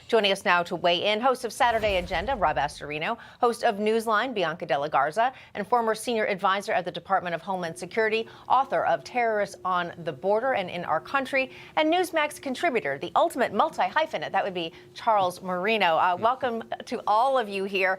Joining us now to weigh in, host of Saturday Agenda, Rob Astorino, host of Newsline, Bianca Garza, and former senior advisor at the Department of Homeland Security, author of Terrorists on the Border and in Our Country, and Newsmax contributor, the ultimate multi-hyphenate, that would be Charles Marino. Welcome to all of you here.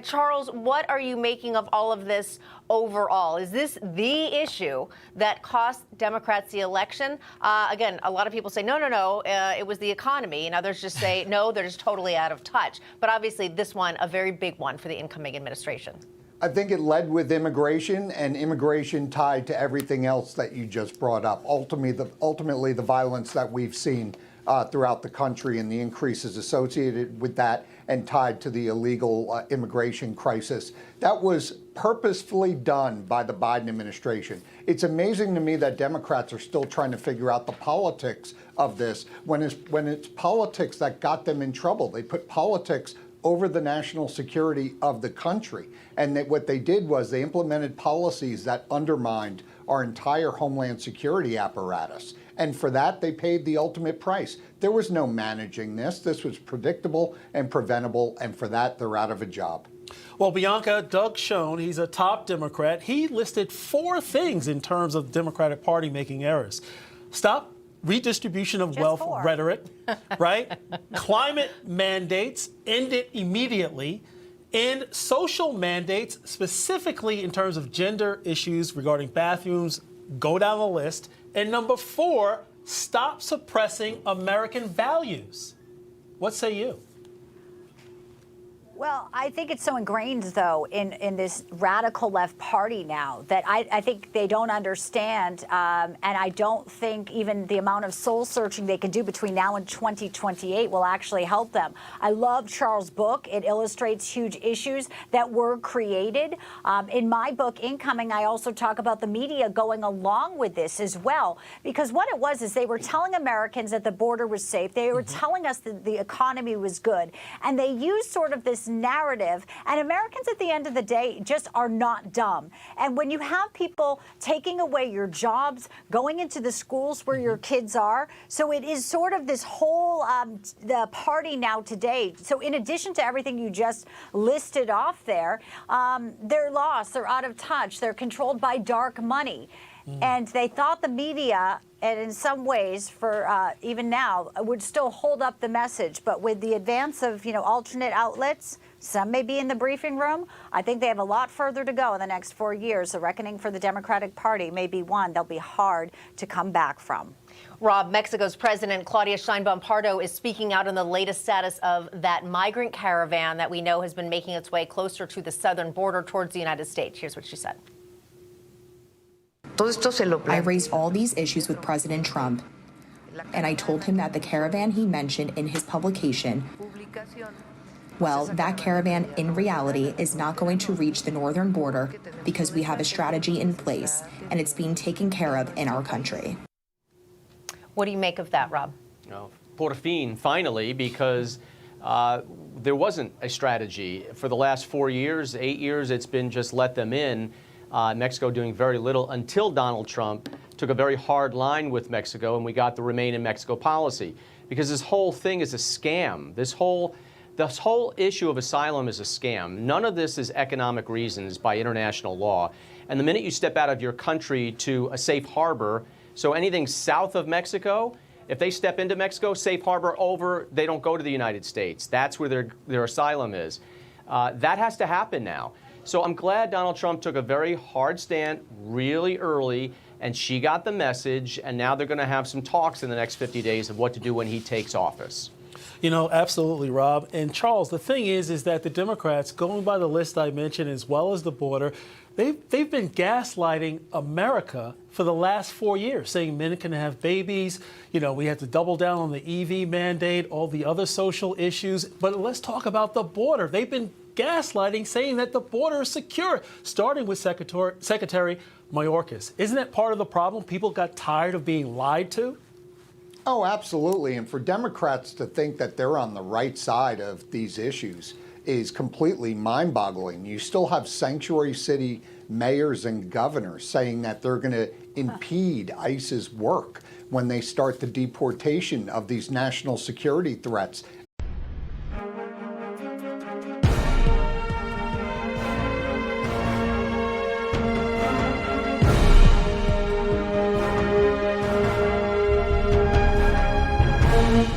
Charles, what are you making of all of this overall? Is this the issue that cost Democrats the election? Again, a lot of people say, no, it was the economy. And others just say, no, they're just totally out of touch. But obviously, this one, a very big one for the incoming administration. I think it led with immigration, and immigration tied to everything else that you just brought up. Ultimately, the violence that we've seen throughout the country and the increases associated with that and tied to the illegal immigration crisis. That was purposefully done by the Biden administration. It's amazing to me that Democrats are still trying to figure out the politics of this when it's politics that got them in trouble. They put politics over the national security of the country. And what they did was they implemented policies that undermined our entire homeland security apparatus. And for that, they paid the ultimate price. There was no managing this. This was predictable and preventable. And for that, they're out of a job. Well, Bianca, Doug Schoen, he's a top Democrat. He listed 4 things in terms of the Democratic Party making errors. Stop redistribution of wealth rhetoric, right? Climate mandates, end it immediately. And social mandates, specifically in terms of gender issues regarding bathrooms, go down the list. And number 4, stop suppressing American values. What say you? Well, I think it's so ingrained, though, in this radical left party now that I think they don't understand. And I don't think even the amount of soul searching they can do between now and 2028 will actually help them. I love Charles' book. It illustrates huge issues that were created. In my book, Incoming, I also talk about the media going along with this as well, because what it was is they were telling Americans that the border was safe. They were telling us that the economy was good. And they used sort of this narrative, and Americans at the end of the day just are not dumb. And when you have people taking away your jobs, going into the schools where your kids are, so it is sort of this whole the party now today. So in addition to everything you just listed off there, they're lost, they're out of touch, they're controlled by dark money. And they thought the media, and in some ways, for even now, would still hold up the message. But with the advance of, alternate outlets, some may be in the briefing room. I think they have a lot further to go in the next 4 years. The reckoning for the Democratic Party may be one they'll be hard to come back from. Rob, Mexico's President Claudia Sheinbaum Pardo is speaking out on the latest status of that migrant caravan that we know has been making its way closer to the southern border towards the United States. Here's what she said. I raised all these issues with President Trump, and I told him that the caravan he mentioned in his publication, well, that caravan in reality is not going to reach the northern border because we have a strategy in place, and it's being taken care of in our country. What do you make of that, Rob? Por fin, finally, because there wasn't a strategy. For the last 4 years, 8 years, it's been just let them in. Mexico doing very little until Donald Trump took a very hard line with Mexico, and we got the Remain in Mexico policy. Because this whole thing is a scam. This whole issue of asylum is a scam. None of this is economic reasons by international law. And the minute you step out of your country to a safe harbor, so anything south of Mexico, if they step into Mexico, safe harbor over, they don't go to the United States. That's where their asylum is. That has to happen now. So I'm glad Donald Trump took a very hard stand really early, and she got the message, and now they're going to have some talks in the next 50 days of what to do when he takes office. Absolutely, Rob. And Charles, the thing is that the Democrats, going by the list I mentioned, as well as the border, they've been gaslighting America for the last 4 years, saying men can have babies. We have to double down on the EV mandate, all the other social issues. But let's talk about the border. They've been gaslighting, saying that the border is secure, starting with Secretary Mayorkas. Isn't that part of the problem? People got tired of being lied to? Oh, absolutely. And for Democrats to think that they're on the right side of these issues is completely mind-boggling. You still have sanctuary city mayors and governors saying that they're going to impede ICE's work when they start the deportation of these national security threats. News.